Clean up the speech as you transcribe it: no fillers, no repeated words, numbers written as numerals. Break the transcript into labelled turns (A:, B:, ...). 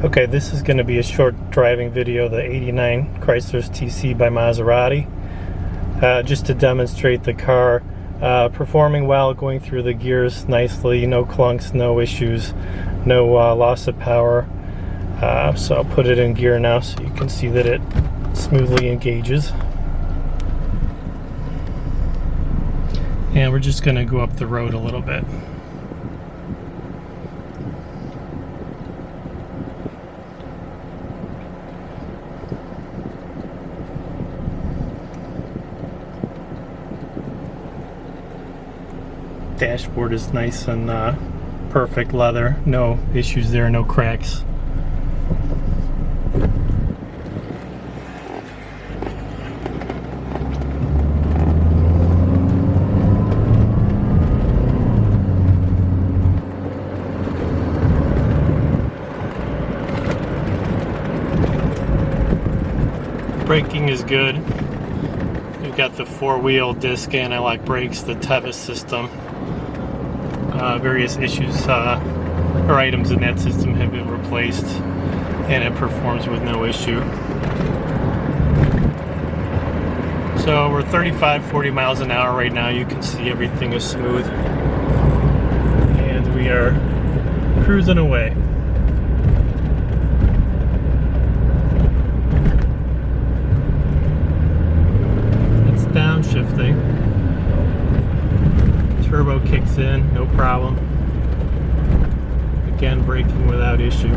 A: Okay, this is going to be a short driving video, the 89 Chrysler TC by Maserati, just to demonstrate the car performing well, going through the gears nicely, no clunks, no issues, no loss of power. So I'll put it in gear now so you can see that it smoothly engages. And we're just going to go up the road a little bit. Dashboard is nice and perfect leather, no issues there, no cracks. Braking is good. You've got the four-wheel disc anti-lock brakes, the Tevis system. Various issues or items in that system have been replaced, and it performs with no issue. So we're 35-40 miles an hour right now. You can see everything is smooth, and we are cruising away. It's downshifting. Turbo kicks in, no problem. Again, braking without issue.